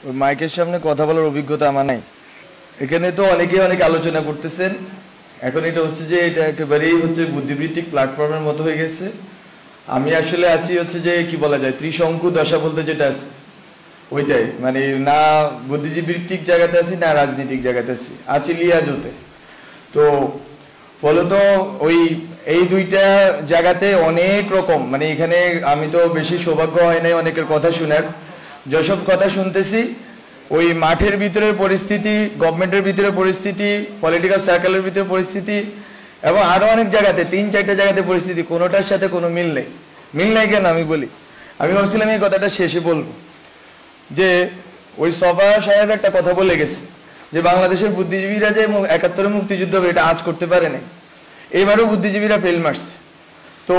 ওই মাইকের সামনে কথা বলার অভিজ্ঞতা আমার নাই। এখানে তো অনেকেই অনেক আলোচনা করতেছেন। এখন এটা হচ্ছে যে এটা একেবারেই হচ্ছে বুদ্ধিবৃত্তিক প্ল্যাটফর্মের মতো হয়ে গেছে। আমি আসলে আছি হচ্ছে যে কি বলা যায়, ত্রিশঙ্কু দশা বলতে যেটা আছে ওইটাই, মানে না বুদ্ধিবৃত্তিক জায়গাতে আছি না রাজনৈতিক জায়গাতে আছি লিয়াজোতে। তো ফলত ওই এই দুইটা জায়গাতে অনেক রকম, মানে এখানে আমি তো বেশি সৌভাগ্য হয় নাই অনেকের কথা শোনার, যেসব কথা শুনতেছি ওই মাঠের ভিতরের পরিস্থিতি, গভর্নমেন্টের ভিতরে পরিস্থিতি, পলিটিক্যাল সার্কেলের ভিতরে পরিস্থিতি এবং আরো অনেক জায়গাতে 3-4টা জায়গাতে পরিস্থিতি কোনোটার সাথে কোনো মিল নেই। মিল নাই কেন আমি বলি, আমি ভাবছিলাম এই কথাটা শেষে বলবো যে ওই সভা সাহেব একটা কথা বলে গেছে যে বাংলাদেশের বুদ্ধিজীবীরা যে 71-এ মুক্তিযুদ্ধ হবে এটা আজ করতে পারে নাই, এবারও বুদ্ধিজীবীরা ফেল মারছে। তো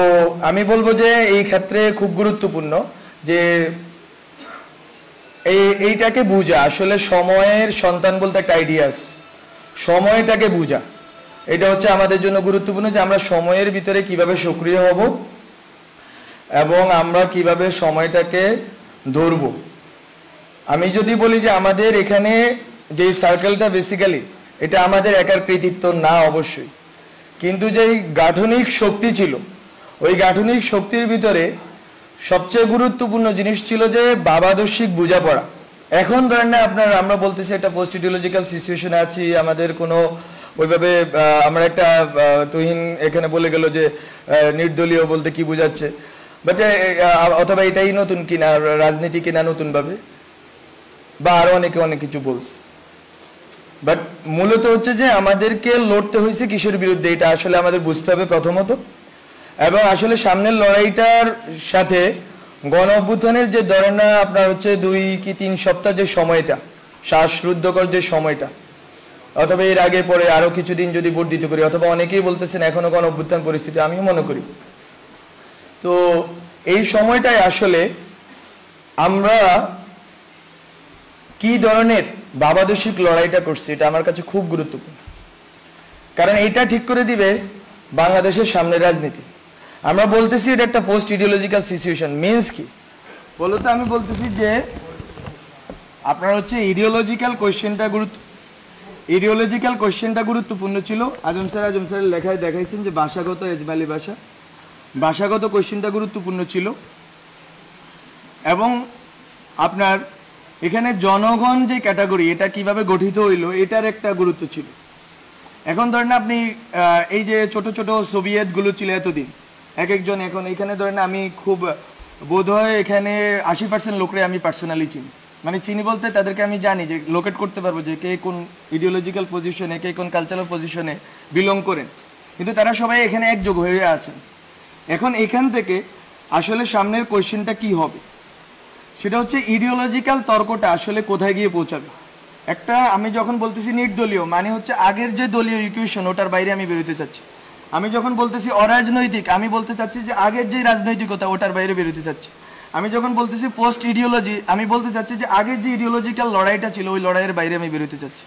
আমি বলবো যে এই ক্ষেত্রে খুব গুরুত্বপূর্ণ যে এইটাকে বুঝা, আসলে সময়ের সন্তান বলতে একটা আইডিয়া আছে, সময়টাকে বুঝা এটা হচ্ছে আমাদের জন্য গুরুত্বপূর্ণ যে আমরা সময়ের ভিতরে কিভাবে সক্রিয় হব এবং আমরা কিভাবে সময়টাকে ধরব। আমি যদি বলি যে আমাদের এখানে যে সার্কেলটা বেসিক্যালি এটা আমাদের একার কৃতিত্ব না অবশ্যই, কিন্তু যেই গাঠনিক শক্তি ছিল ওই গাঠনিক শক্তির ভিতরে সবচেয়ে গুরুত্বপূর্ণ জিনিস ছিল যে বাবাদর্শিক বোঝাপড়া। এখন ধরেন না আপনার, আমরা বলতেছি একটা পোস্ট ইডিওলজিক্যাল সিচুয়েশনে আছি, আমাদের কোনো ওইভাবে আমরা একটা তুহিন এখানে বলে গেল যে নির্দলীয় বলতে কি বোঝাচ্ছে, বাট অথবা এটাই নতুন কিনা রাজনীতি কিনা নতুন ভাবে, বা আরো অনেকে অনেক কিছু বলছে। বাট মূলত হচ্ছে যে আমাদেরকে লড়তে হয়েছে কিসের বিরুদ্ধে এটা আসলে আমাদের বুঝতে হবে প্রথমত। এবং আসলে সামনের লড়াইটার সাথে গণ অভ্যুত্থানের যে ধরেন না আপনার হচ্ছে 2 কি 3 সপ্তাহ যে সময়টা, শ্বাসরুদ্ধকর যে সময়টা, অথবা এর আগে পরে আরো কিছুদিন যদি বর্ধিত করি, অথবা অনেকেই বলতেছেন এখনো গণ অভ্যুত্থান পরিস্থিতি, আমিও মনে করি। তো এই সময়টায় আসলে আমরা কি ধরনের বাবাদর্শিক লড়াইটা করছি এটা আমার কাছে খুব গুরুত্বপূর্ণ, কারণ এইটা ঠিক করে দিবে বাংলাদেশের সামনের রাজনীতি। আমরা বলতেছি এটা একটা পোস্ট ইডিওলজিক্যাল সিচুয়েশন, মিন্স কি বলতে আমি বলতেছি যে আপনার হচ্ছে ইডিওলজিক্যাল কোয়েশ্চেনটা গুরুত্বপূর্ণ ছিল। আজম স্যারের লেখায় দেখাইছেন যে ভাষাগত এজমালি ভাষাগত কোয়েশ্চেনটা গুরুত্বপূর্ণ ছিল। এবং আপনার এখানে জনগণ যে ক্যাটাগরি এটা কিভাবে গঠিত হইলো এটার একটা গুরুত্ব ছিল। এখন ধরেন আপনি এই যে ছোট ছোট সোভিয়েত গুলো ছিল এতদিন এক একজন, এখন এখানে ধরেন আমি খুব বোধহয় এখানে 80% লোকরে আমি পার্সোনালি চিনি, মানে চিনি বলতে তাদেরকে আমি জানি যে লোকেট করতে পারবো যে কে কোন ইডিওলজিক্যাল পজিশনে, কে কোন কালচারাল পজিশনে বিলং করেন, কিন্তু তারা সবাই এখানে একযোগ হয়ে আছেন। এখন এখান থেকে আসলে সামনের কোয়েশ্চেনটা কি হবে সেটা হচ্ছে ইডিওলজিক্যাল তর্কটা আসলে কোথায় গিয়ে পৌঁছাবে। একটা আমি যখন বলতেছি নির্দলীয় মানে হচ্ছে আগের যে দলীয় ইকুয়েশন ওটার বাইরে আমি বেরোতে চাচ্ছি। আমি যখন বলতেছি অরাজনৈতিক আমি বলতে চাচ্ছি যে আগের যে রাজনৈতিকতা ওটার বাইরে বেরোতে চাচ্ছি। আমি যখন বলতেছি পোস্ট ইডিওলজি আমি বলতে চাচ্ছি যে আগের যে ইডিওলজিক্যাল লড়াইটা ছিল ওই লড়াইয়ের বাইরে আমি বেরোতে চাচ্ছি।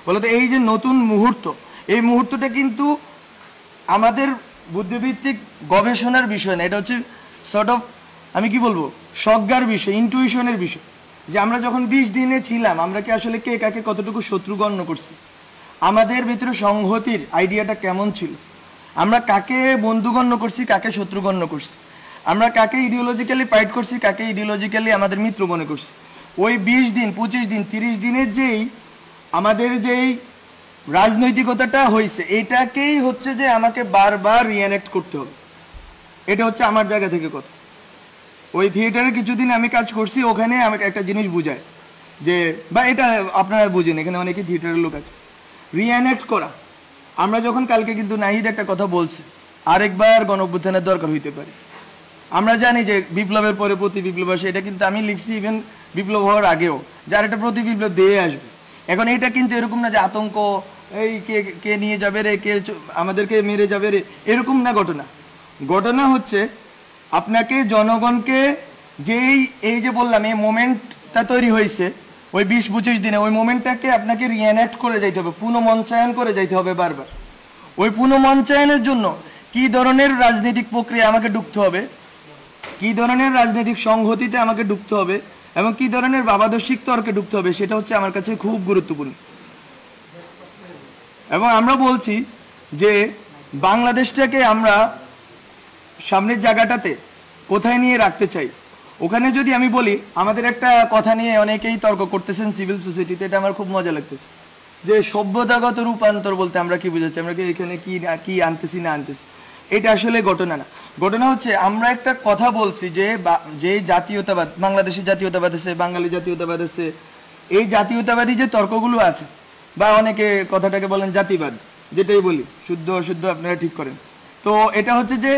বলতে এই যে নতুন মুহূর্ত, এই মুহূর্তটা কিন্তু আমাদের বুদ্ধিভিত্তিক গবেষণার বিষয় না, এটা হচ্ছে সর্ট অফ আমি কি বলবো সজ্ঞার বিষয়, ইন্টুইশনের বিষয়। যে আমরা যখন 20 দিনে ছিলাম আমরা কি আসলে কে কাকে কতটুকু শত্রু গণ্য করছি, আমাদের ভিতরে সংহতির আইডিয়াটা কেমন ছিল, আমরা কাকে বন্ধু গণ্য করছি কাকে শত্রু গণ্য করছি, আমরা কাকে ইডিওলজিক্যালি ফাইট করছি কাকে ইডিওলজিক্যালি আমাদের মিত্র মনে করছি। ওই 20 দিন 25 দিন 30 দিনের যেই আমাদের যেই রাজনৈতিকতাটা হয়েছে এটাকেই হচ্ছে যে আমাকে বারবার রিঅ্যানেক্ট করতে হবে। এটা হচ্ছে আমার জায়গা থেকে কথা। ওই থিয়েটারে কিছুদিন আমি কাজ করছি, ওখানে আমাকে একটা জিনিস বুঝায় যে বা এটা আপনারা বুঝেন এখানে অনেকেই থিয়েটারের লোক আছে, রিঅ্যানেক্ট করা। আমরা যখন কালকে কিন্তু নাহিদ একটা কথা বলছে আরেকবার গণ অভ্যুত্থানের দরকার হইতে পারে। আমরা জানি যে বিপ্লবের পরে প্রতি বিপ্লব আসে, এটা কিন্তু আমি লিখছি ইভেন বিপ্লব হওয়ার আগেও যার একটা প্রতি বিপ্লব দিয়ে আসবে। এখন এটা কিন্তু এরকম না যে আতঙ্ক, এই কে কে নিয়ে যাবে রে, কে আমাদেরকে মেরে যাবে রে, এরকম না ঘটনা। ঘটনা হচ্ছে আপনাকে জনগণকে যেই এই যে বললাম এই মোমেন্টটা তৈরি হয়েছে ওই 20-25 দিনে, ওই মোমেন্টটাকে আপনাকে রিঅ্যানেক্ট করে যাইতে হবে, পুনঃমঞ্চায়ন করে যাইতে হবে বারবার। ওই পুনঃমঞ্চায়নের জন্য কি ধরনের রাজনৈতিক প্রক্রিয়া আমাকে ঢুকতে হবে, কি ধরনের রাজনৈতিক সংহতিতে আমাকে ঢুকতে হবে, এবং কি ধরনের বাবাদর্শিক তর্কে ঢুকতে হবে সেটা হচ্ছে আমার কাছে খুব গুরুত্বপূর্ণ। এবং আমরা বলছি যে বাংলাদেশটাকে আমরা সামনের জায়গাটাতে কোথায় নিয়ে রাখতে চাই। ওখানে যদি আমি বলি, আমাদের একটা কথা নিয়ে অনেকেই তর্ক করতেছেন সিভিল সোসাইটিতে, এটা আমার খুব মজা লাগতেছে, যে সভ্যতাগত রূপান্তর বলতে আমরা কি বুঝাচ্ছি, আমরা কি এখানে কি আনতেছি না আনতেছি। এটা আসলে ঘটনা না। ঘটনা হচ্ছে আমরা একটা কথা বলছি যে জাতীয়তাবাদ, বাংলাদেশের জাতীয়তাবাদ আছে, বাঙালি জাতীয়তাবাদ আছে, এই জাতীয়তাবাদী যে তর্কগুলো আছে, বা অনেকে কথাটাকে বলেন জাতিবাদ, যেটাই বলি, শুদ্ধ অশুদ্ধ আপনারা ঠিক করেন। তো এটা হচ্ছে যে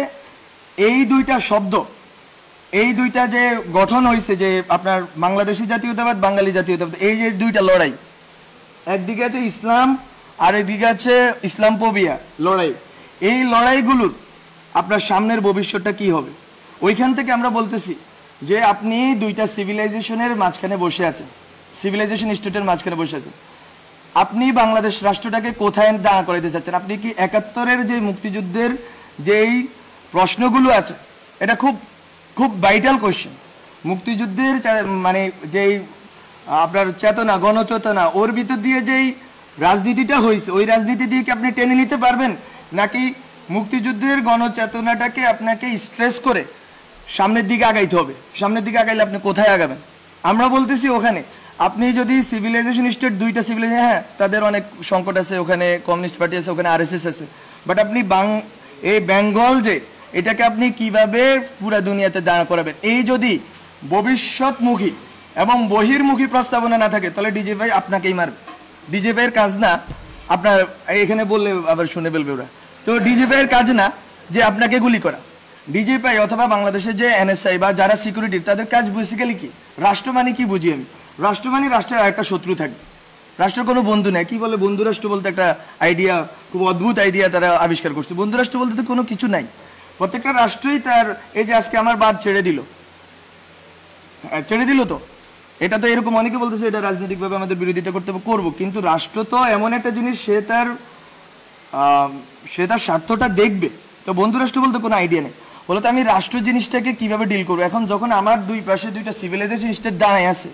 এই দুইটা শব্দ, এই দুইটা যে গঠন হয়েছে, যে আপনার বাংলাদেশি জাতীয়তাবাদ, বাঙালি জাতীয়তাবাদ, এই যে দুইটা লড়াই, একদিকে আছে ইসলাম আর একদিকে আছে ইসলামফোবিয়া লড়াই। এই লড়াইগুলোর আপনার সামনের ভবিষ্যৎটা কি হবে, ওইখান থেকে আমরা বলতেছি যে আপনি দুইটা সিভিলাইজেশনের মাঝখানে বসে আছেন, সিভিলাইজেশন স্টেটের মাঝখানে বসে আছেন। আপনি বাংলাদেশ রাষ্ট্রটাকে কোথায় দাঁড়া করাইতে চাচ্ছেন? আপনি কি ৭১-এর যে মুক্তিযুদ্ধের যেই প্রশ্নগুলো আছে, এটা খুব খুব ভাইটাল কোয়েশ্চেন। মুক্তিযুদ্ধের মানে যেই আপনার চেতনা, গণচেতনা, ওর ভিতর দিয়ে যেই রাজনীতিটা হয়েছে, ওই রাজনীতি দিয়ে কি আপনি টেনে নিতে পারবেন, নাকি মুক্তিযুদ্ধের গণচেতনাটাকে আপনাকে স্ট্রেস করে সামনের দিকে আগাইতে হবে? সামনের দিকে আগাইলে আপনি কোথায় আগাবেন? আমরা বলতেছি ওখানে আপনি যদি সিভিলাইজেশন স্টেট, দুইটা সিভিলাইজেশন, হ্যাঁ তাদের অনেক সংকট আছে, ওখানে কমিউনিস্ট পার্টি আছে, ওখানে আরএসএস আছে, বাট আপনি এই বেঙ্গল যে এটাকে আপনি কিভাবে পুরা দুনিয়াতে দাঁড় করাবেন, এই যদি ভবিষ্যৎমুখী এবং বহির্মুখী প্রস্তাবনা না থাকে, তাহলে ডিজে ভাই আপনাকেই মারবে। ডিজে ভাইয়ের কাজ না আপনার, এখানে বললে আবার শুনে ফেলবে ওরা, তো ডিজে ভাইয়ের কাজ না যে আপনাকে গুলি করা। ডিজে ভাই অথবা বাংলাদেশের যে এনএসআই বা যারা সিকিউরিটি, তাদের কাজ বেসিক্যালি কি, রাষ্ট্র মানে কি বুঝি আমি, রাষ্ট্র মানে রাষ্ট্রের একটা শত্রু থাকবে, রাষ্ট্রের কোনো বন্ধু নেই। কি বলে বন্ধু রাষ্ট্র বলতে, একটা আইডিয়া, খুব অদ্ভুত আইডিয়া তারা আবিষ্কার করছে। বন্ধু রাষ্ট্র বলতে তো কোনো কিছু নাই, প্রত্যেকটা রাষ্ট্রই তার, এই যে আজকে আমার বাদ ছেড়ে দিল তো, এটা তো এরকম অনেকে বলতেছে এটা রাজনৈতিকভাবে আমাদের বিরোধিতা করতে করবো, কিন্তু রাষ্ট্র তো এমন একটা জিনিস, সে তার স্বার্থটা দেখবে। তো বন্ধু রাষ্ট্র বলতে কোনো আইডিয়া নেই। বলতো আমি রাষ্ট্র জিনিসটাকে কিভাবে ডিল করবো, এখন যখন আমার দুই পাশে দুইটা সিভিলাইজেশন স্টেট দাঁড়ায় আছে,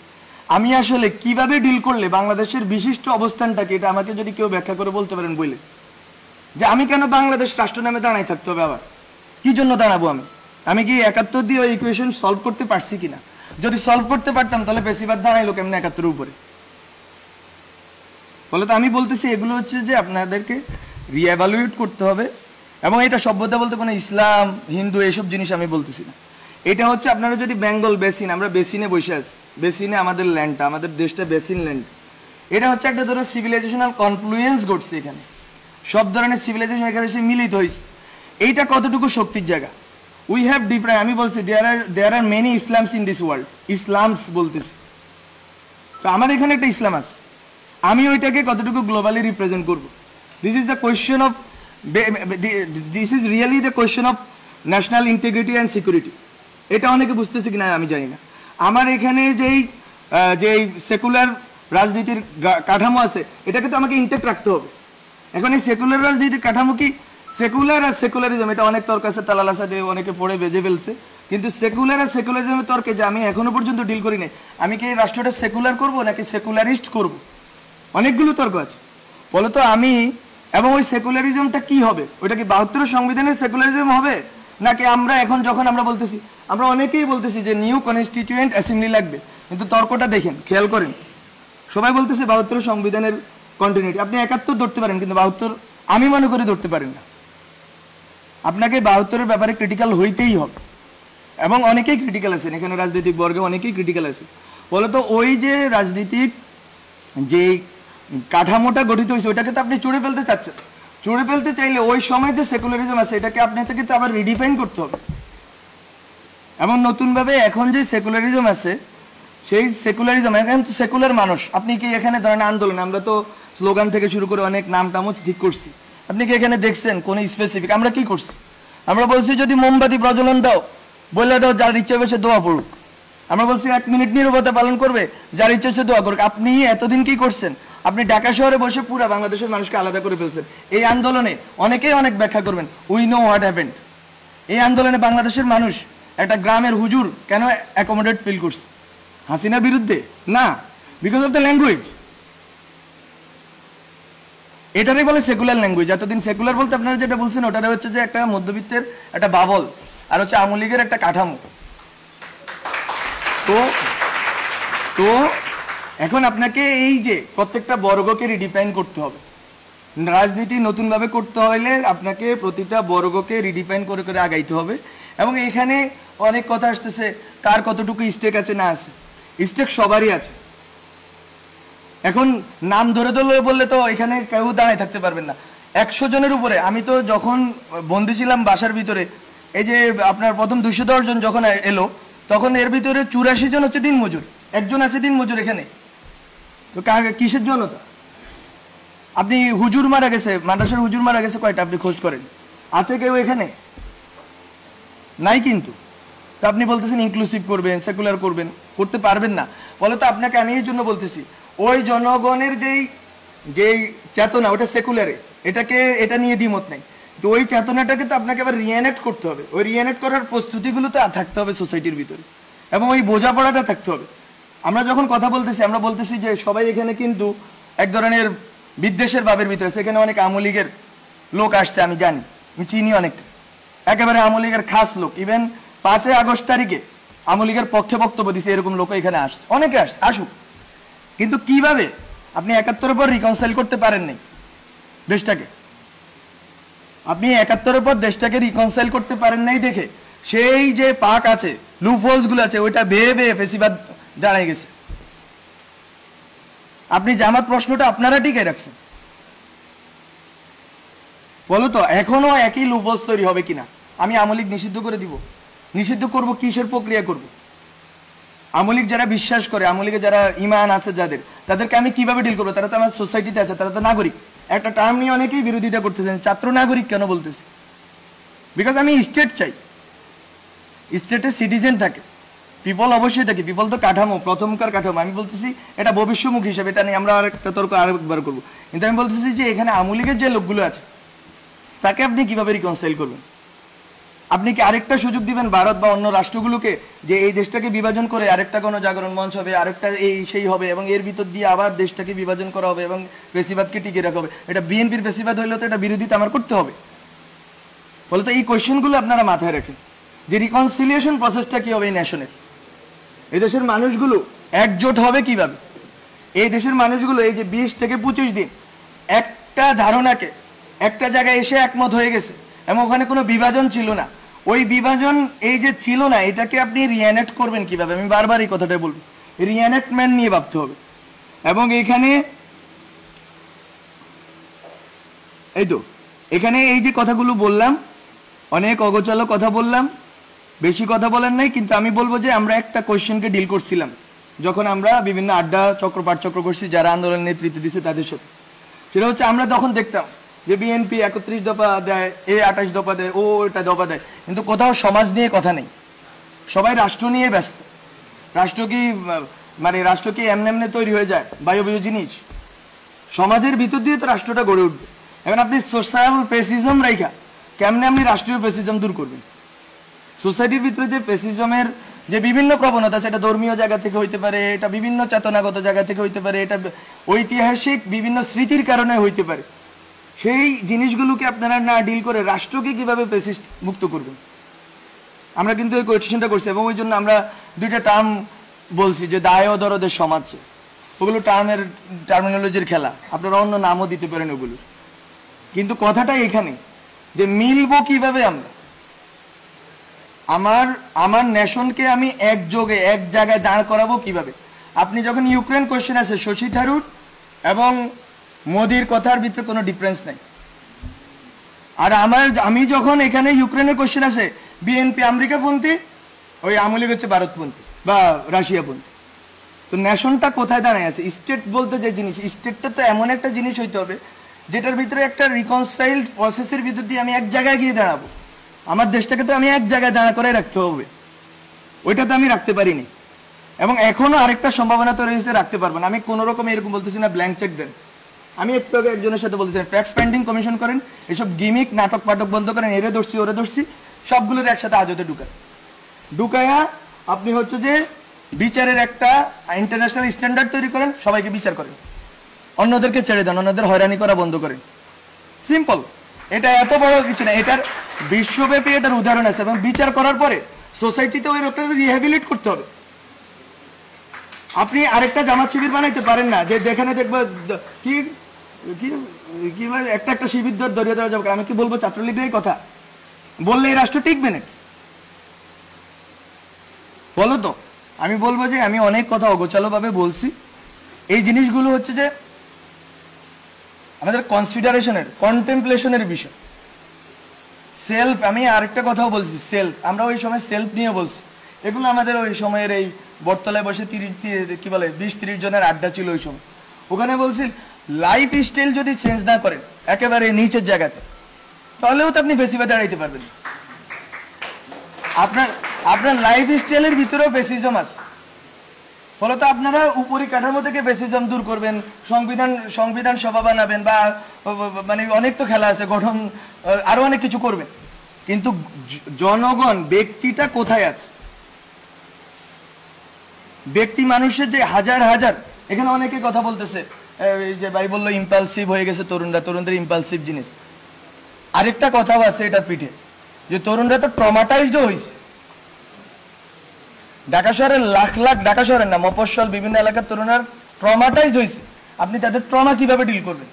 আমি আসলে কিভাবে ডিল করলে বাংলাদেশের বিশিষ্ট অবস্থানটাকে, এটা আমাকে যদি কেউ ব্যাখ্যা করে বলতে পারেন বলে, যে আমি কেন বাংলাদেশ রাষ্ট্র নামে দাঁড়াই থাকতে হবে, আবার কি জন্য দাঁড়াবো? আমি কি ৭১ দিয়ে ওই ইকুয়েশন সলভ করতে পারছি কিনা? যদি সলভ করতে পারতাম তাহলে বেশিরভাগ দাঁড়াইলো কেমন ৭১-এর উপরে? বলে তো আমি বলতেছি এগুলো হচ্ছে যে আপনাদেরকে রিএভালুয়েট করতে হবে। এবং এটা সভ্যতা বলতে কোনো ইসলাম, হিন্দু এইসব জিনিস আমি বলতেছি না। এটা হচ্ছে আপনারা যদি বেঙ্গল বেসিন, আমরা বেসিনে বসে আছি, বেসিনে আমাদের ল্যান্ডটা, আমাদের দেশটা বেসিন ল্যান্ড, এটা হচ্ছে একটা ধরনের সিভিলাইজেশনাল কনফ্লুয়েন্স ঘটছে এখানে, সব ধরনের সিভিলাইজেশন এখানে এসে মিলিত হয়েছে। এইটা কতটুকু শক্তির জায়গা? উই হ্যাভ ডিফারেন্ট, আমি বলছি there are many Islams in this world, Islams বলতেছি, তো আমার এখানে একটা ইসলাম আছে, আমি ওইটাকে কতটুকু গ্লোবালি রিপ্রেজেন্ট করব? This is the question of, this is really the question of national integrity and security. এটা অনেকে বুঝতেছে কিনা আমি জানি না। আমার এখানে যেই সেকুলার রাজনীতির কাঠামো আছে, এটাকে তো আমাকে ইনটেক্ট রাখতে হবে। এখন এই সেকুলার রাজনীতির কাঠামো কি, সেকুলার আর সেকুলারিজম, এটা অনেক তর্ক আছে, তালাল আসাদে অনেকে পড়ে বেজে ফেলছে, কিন্তু সেকুলার আর সেকুলারিজমের তর্কে যে আমি এখনো পর্যন্ত ডিল করি নাই, আমি কি এই রাষ্ট্রটা সেকুলার করব নাকি সেকুলারিস্ট করব, অনেকগুলো তর্ক আছে। বলতো আমি, এবং ওই সেকুলারিজমটা কি হবে, ওইটা কি ৭২ সংবিধানের সেকুলারিজম হবে, নাকি আমরা এখন যখন আমরা বলতেছি, আমরা অনেকেই বলতেছি যে নিউ কনস্টিটিউয়েন্ট অ্যাসেম্বলি লাগবে, কিন্তু তর্কটা দেখেন, খেয়াল করেন, সবাই বলতেছে ৭২ সংবিধানের কন্টিনিউটি। আপনি ৭১ ধরতে পারেন, কিন্তু ৭২ আমি মনে করি ধরতে পারেন না। আপনাকে ৭২-এর ব্যাপারে ক্রিটিক্যাল হইতেই হবে, এবং অনেকেই ক্রিটিক্যাল আছেন এখানে, রাজনৈতিক বর্গে অনেকেই ক্রিটিক্যাল আছে। বলতো ওই যে রাজনীতিক যে কাঠামোটা গঠিত হয়েছে, ওইটাকে তো আপনি চুড়ে ফেলতে চাচ্ছেন। চুড়ে ফেলতে চাইলে ওই সময় যে সেকুলারিজম আছে, এটাকে আপনাকে তো আবার রিডিফাইন করতে হবে। এবং নতুনভাবে এখন যে সেকুলারিজম আছে, সেই সেকুলারিজম, এখন তো সেকুলার মানুষ, আপনি কি এখানে ধরেন আন্দোলন, আমরা তো স্লোগান থেকে শুরু করে অনেক নাম টামও ঠিক করছি, আপনি কি এখানে দেখছেন কোন স্পেসিফিক? আমরা কি করছি? আমরা বলছি যদি মোমবাতি প্রজ্বলন দাও, বলে দাও, যার ইচ্ছে হবে সে দোয়া পড়ুক। আমরা বলছি ১ মিনিট নীরবতা পালন করবে, যার ইচ্ছে সে দোয়া করুক। আপনি এতদিন কি করছেন? আপনি ঢাকা শহরে বসে পুরো বাংলাদেশের মানুষকে আলাদা করে ফেলছেন। এই আন্দোলনে অনেকেই অনেক ব্যাখ্যা করবেন, উই নো হোয়াট হ্যাপেন্ড। এই আন্দোলনে বাংলাদেশের মানুষ একটা গ্রামের হুজুর কেন অ্যাকোমোডেট ফিল করছে, হাসিনার বিরুদ্ধে না, বিকজ অফ দ্য ল্যাঙ্গুয়েজ। এটারই বলে সেকুলার ল্যাঙ্গুয়েজ। এতদিন সেকুলার বলতে আপনারা যেটা বলছেন ওটারে হচ্ছে যে একটা মধ্যবিত্তের একটা বাবল, আর হচ্ছে আওয়ামী লীগের একটা কাঠামো। তো তো এখন আপনাকে এই যে প্রত্যেকটা বর্গকে রিডিফাইন করতে হবে। রাজনীতি নতুনভাবে করতে হলে আপনাকে প্রতিটা বর্গকে রিডিফাইন করে করে আগাইতে হবে। এবং এখানে অনেক কথা আসতেছে কার কতটুকু স্টেক আছে না আছে, স্টেক সবারই আছে। এখন নাম ধরে ধরে বললে তো এখানে কেউ দাঁড়ায় থাকতে পারবেন না। 100 জনের উপরে, আমি তো যখন বন্দি ছিলাম বাসার ভিতরে, এই যে আপনার প্রথম 210 জন যখন এলো, তখন এর ভিতরে 84 জন হচ্ছে দিনমজুর, একজন আছে দিনমজুর এখানে। তো কিসের জনতা? আপনি হুজুর মারা গেছে, মাদ্রাসার হুজুর মারা গেছে কয়টা আপনি খোঁজ করেন? আছে কেউ এখানে? নাই। কিন্তু তো আপনি বলতেছেন ইনক্লুসিভ করবেন, সেকুলার করবেন, করতে পারবেন না। বলে তো আপনাকে আমি এই জন্য বলতেছি, ওই জনগণের যেই চেতনা ওটা সেকুলারে, এটা নিয়ে দ্বিমত নাই। তো ওই চেতনাটাকে তো আপনাকে আবার রিএনেক্ট করতে হবে। ওই রিএনেক্ট করার প্রস্তুতিগুলো তো থাকতে হবে সোসাইটির ভিতরে, এবং ওই বোঝাপড়াটা থাকতে হবে। আমরা যখন কথা বলতেছি, আমরা বলতেছি যে সবাই এখানে কিন্তু এক ধরনের বিদ্বেষের ভাবের ভিতরে। সেখানে অনেক আওয়ামী লীগের লোক আসছে, আমি জানি, আমি চিনি অনেক, একেবারে আওয়ামী লীগের খাস লোক। ইভেন 5 আগস্ট তারিখে আওয়ামী লীগের পক্ষে বক্তব্য দিচ্ছে, এরকম লোক এখানে আসছে, অনেকে আসুক। কিন্তু কিভাবে আপনি 71-এর পর রিকনসাইল করতে পারেন নাই দেশটাকে? আপনি 71-এর পর দেশটাকে রিকনসাইল করতে পারেন নাই দেখে সেই যে পাক আছে, লুপ হোলস গুলো আছে, ওইটা বেয়ে বেয়ে ফেসিবাদ দাঁড়ায় গেছে। আপনি জামাত প্রশ্নটা আপনারা টিকে রাখছেন, বলো তো এখনো একই লুপ হোলস তৈরি হবে কিনা? আমি আওয়ামী লীগ নিষিদ্ধ করে দিব। নিষিদ্ধ করব কিসের প্রক্রিয়া করব? আওয়ামী লীগ যারা বিশ্বাস করে, আওয়ামী লীগে যারা ইমান আছে যাদের, তাদেরকে আমি কিভাবে ডিল করবো? তারা তো আমার সোসাইটিতে আছে, তারা তো নাগরিক। একটা টার্ম নিয়ে অনেকেই বিরোধিতা করতেছেন, ছাত্র নাগরিক কেন বলতেছে? বিকজ আমি স্টেট চাই, স্টেটে সিটিজেন থাকে, পিপল অবশ্যই থাকে। পিপল তো কাঠামো, প্রথমকার কাঠামো। আমি বলতেছি এটা ভবিষ্যমুখী হিসাবে, এটা নিয়ে আমরা আরেকটা তর্ক আরেকবার করবো। কিন্তু আমি বলতেছি যে এখানে আওয়ামী লীগের যে লোকগুলো আছে তাকে আপনি কিভাবে রিকনসাইল করবেন? আপনি কি আরেকটা সুযোগ দিবেন ভারত বা অন্য রাষ্ট্রগুলোকে যে এই দেশটাকে বিভাজন করে আরেকটা কোনো জাগরণ মঞ্চ হবে, আরেকটা এই সেই হবে, এবং এর ভিতর দিয়ে আবার দেশটাকে বিভাজন করা হবে এবং পেশিবাদকে টিকিয়ে রাখা হবে? এটা বিএনপির পেশিবাদ হইলে তো এটা বিরোধিতা আমার করতে হবে। বলে তো এই কোয়েশ্চেনগুলো আপনারা মাথায় রাখেন যে রিকনসিলিয়েশন প্রসেসটা কি হবে এই ন্যাশনের। এই দেশের মানুষগুলো একজোট হবে কিভাবে? এই দেশের মানুষগুলো এই যে 20 থেকে 25 দিন একটা ধারণাকে একটা জায়গায় এসে একমত হয়ে গেছে, এবং ওখানে কোনো বিভাজন ছিল না। ওই বিভাজন এই যে ছিল না, এটাকে আপনি রিএনেক্ট করবেন কিভাবে? আমি বারবার এই কথাটাই বলবো, রিএনেক্টমেন্ট নিয়ে ভাবতে হবে। এবং এখানে এখানে এই যে কথাগুলো বললাম, অনেক অগোছালো কথা বললাম, বেশি কথা বলেন নাই। কিন্তু আমি বলবো যে আমরা একটা কোয়েশ্চেনকে ডিল করছিলাম যখন আমরা বিভিন্ন আড্ডা চক্র পাঠচক্র করছি যারা আন্দোলনের নেতৃত্ব দিচ্ছে তাদের সাথে। সেটা হচ্ছে আমরা তখন দেখতাম যে বিএনপি 31 দফা দেয়, 28 দফা দেয়, ও এটা দফা দেয়, কিন্তু কোথাও সমাজ নিয়ে কথা নেই। সবাই রাষ্ট্র নিয়ে ব্যস্ত। রাষ্ট্র কি এমনি তৈরি হয়ে যায় বায়বীয় জিনিস? সমাজের ভিতর দিয়ে তো রাষ্ট্রটা গড়ে উঠবে। এখন আপনি সোশ্যাল পেসিজম রাইখা কেমনে আপনি রাষ্ট্রীয় পেসিজম দূর করবেন? সোসাইটির ভিতরে যে পেসিজমের যে বিভিন্ন প্রবণতা, সেটা ধর্মীয় জায়গা থেকে হইতে পারে, এটা বিভিন্ন চেতনাগত জায়গা থেকে হইতে পারে, এটা ঐতিহাসিক বিভিন্ন স্মৃতির কারণে হইতে পারে। সেই জিনিসগুলোকে আপনারা না ডিল করে রাষ্ট্রকে কিভাবে পেসিস্ট মুক্ত করবেন? আমরা কিন্তু এই কোয়েশ্চেনটা করছি, এবং ওই জন্য আমরা 2টা টার্ম বলছি যে দায় ও দরদের সমাজ। ওগুলো টার্মিনোলজির খেলা, আপনারা অন্য নামও দিতে পারেন ওগুলো। কিন্তু কথাটা এখানে যে মিলবো কিভাবে আমরা? আমার নেশনকে আমি একযোগে এক জায়গায় দাঁড় করাবো কিভাবে? আপনি যখন ইউক্রেন কোয়েশ্চেন আছে, শশী থারুর এবং মোদির কথার ভিতরে কোনো ডিফারেন্স নাই। আর আমি যখন এখানে ইউক্রেনের কোয়েশ্চেন আছে, বিএনপি আমেরিকাপন্থী, ওই আওয়ামী লীগ হচ্ছে ভারতপন্থী বা রাশিয়াপন্থী। তো নেশনটা কোথায় দাঁড়ায় আছে? স্টেট বলতে যে জিনিস, স্টেটটা তো এমন একটা জিনিস হইতে হবে যেটার ভিতরে একটা রিকনসাইলড প্রসেসের ভিতর দিয়ে আমি এক জায়গায় গিয়ে দাঁড়াবো। আমার দেশটাকে তো আমি এক জায়গায় দাঁড়া করে রাখতে হবে, ওইটা তো আমি রাখতে পারিনি। এবং এখনো আরেকটা সম্ভাবনা তৈরি হয়েছে, রাখতে পারবো না। আমি কোনো রকম এরকম বলতেছি না ব্ল্যাঙ্ক চেক দেন। আমি একটু আগে একজনের সাথে বলতেছি ট্যাক্স পেন্ডিং কমিশন করেন, এসব গিমিক নাটক পাটক বন্ধ করেন, এরে ধরছি ওরে ধরছি, সবগুলোর একসাথে আজতে ঢুকায়া আপনি হচ্ছে যে বিচারের একটা ইন্টারন্যাশনাল স্ট্যান্ডার্ড তৈরি করেন, সবাইকে বিচার করেন, অন্যদেরকে ছেড়ে দেন, অন্যদের হয়রানি করা বন্ধ করেন। সিম্পল, এটা এত বড় কিছু না। এটার বিশ্বব্যাপী এটার উদাহরণ আছে, এবং বিচার করার পরে সোসাইটিতে ওই লোকটা রিহ্যাবিলিট করতে হবে। আপনি আরেকটা জামাত শিবির বানাইতে পারেন না যে যেখানে দেখবো কি কি কি একটা শিবির ধরিয়ে দেওয়া যাবে। আমি কি বলবো ছাত্রলীগের এই কথা বললে এই রাষ্ট্র টিকবে নাকি? বলো তো। আমি বলবো যে আমি অনেক কথা অগোছালো ভাবে বলছি। এই জিনিসগুলো হচ্ছে যে আমাদের কনসিডারেশনের, কন্টেম্পলেশনের বিষয়। সেলফ, আমি আরেকটা কথাও বলছি, সেলফ, আমরা ওই সময় সেলফ নিয়ে বলছি। এগুলো আমাদের ওই সময়ের এই বটতলায় বসে 20-30 জনের আড্ডা ছিল ওই সময়। ওখানে বলছি লাইফ স্টাইল যদি চেঞ্জ না করেন একেবারে নিচের জায়গাতে, তাহলেও তো আপনি ফেসিবাদে দাঁড়াইতে পারবেন। আপনার লাইফ স্টাইলের ভিতরেও ফেসিজম আছে। ফলত আপনারা উপরি কাঠামো থেকে ফেসিজম দূর করবেন, সংবিধান সভা বানাবেন, বা মানে অনেক তো খেলা আছে, গঠন আরো অনেক কিছু করবেন। কিন্তু জনগণ, ব্যক্তিটা কোথায় আছে? ব্যক্তি মানুষের যে হাজার হাজার, এখানে অনেকে কথা বলতেছে, এই যে ভাই বললো ইম্পালসিভ হয়ে গেছে তরুণদের ইম্পালসিভ জিনিস। আরেকটা কথাও আছে এটার পিঠে, যে তরুণরা তো ট্রমাটাইজড হয়েছে। ঢাকা শহরের লাখ লাখ, ঢাকা শহরের না, মফস্বল বিভিন্ন এলাকার তরুণরা ট্রমাটাইজড হয়েছে। আপনি তাদের ট্রমা কিভাবে ডিল করবেন?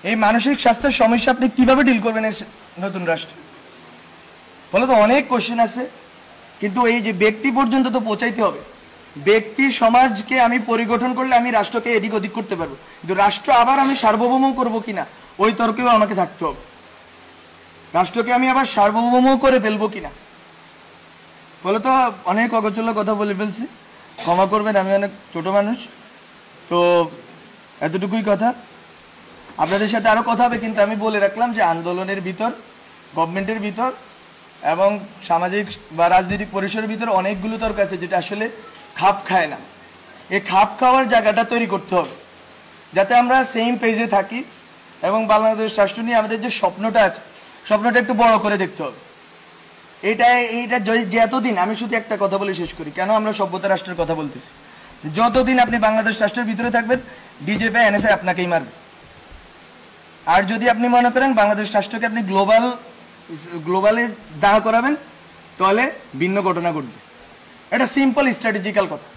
এই মানসিক স্বাস্থ্যের সমস্যা আপনি কিভাবে ডিল করবেন এই নতুন রাষ্ট্রে? বলে তো অনেক কোশ্চেন আছে, কিন্তু এই যে ব্যক্তি পর্যন্ত তো পৌঁছাইতে হবে। ব্যক্তি সমাজকে আমি পরিগঠন করলে আমি রাষ্ট্রকে এদিক ওদিক করতে পারবো, কিন্তু রাষ্ট্র আবার আমি সার্বভৌম করবো কিনা ওই তর্কেও আমাকে থাকতে হবে। রাষ্ট্রকে আমি আবার সার্বভৌম করে ফেলবো কিনা। বলে তো অনেক অগোছালো কথা বলে ফেলছি, ক্ষমা করবেন, আমি অনেক ছোট মানুষ। তো এতটুকুই কথা। আপনাদের সাথে আরো কথা হবে, কিন্তু আমি বলে রাখলাম যে আন্দোলনের ভিতর, গভর্নমেন্টের ভিতর এবং সামাজিক বা রাজনৈতিক পরিসরের ভিতর অনেকগুলো তর্ক আছে যেটা আসলে খাপ খায় না। এই খাপ খাওয়ার জায়গাটা তৈরি করতে হবে যাতে আমরা সেম পেজে থাকি, এবং বাংলাদেশ রাষ্ট্র নিয়ে আমাদের যে স্বপ্নটা আছে, স্বপ্নটা একটু বড় করে দেখতে হবে। এইটা যতদিন, আমি শুধু একটা কথা বলে শেষ করি, কেন আমরা সভ্যতা রাষ্ট্রের কথা বলতেছি। যতদিন আপনি বাংলাদেশ রাষ্ট্রের ভিতরে থাকবেন, বিজেপি এনএসআই আপনাকেই মারবে। আর যদি আপনি মনে করেন বাংলাদেশ রাষ্ট্রকে আপনি গ্লোবালে দাঁড় করাবেন, তাহলে ভিন্ন ঘটনা ঘটবে। এটা সিম্পল স্ট্র্যাটেজিক্যাল কথা।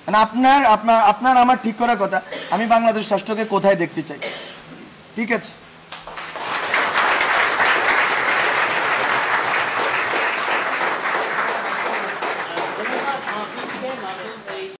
মানে আপনার আমার ঠিক করার কথা, আমি বাংলাদেশ রাষ্ট্রকে কোথায় দেখতে চাই। ঠিক আছে।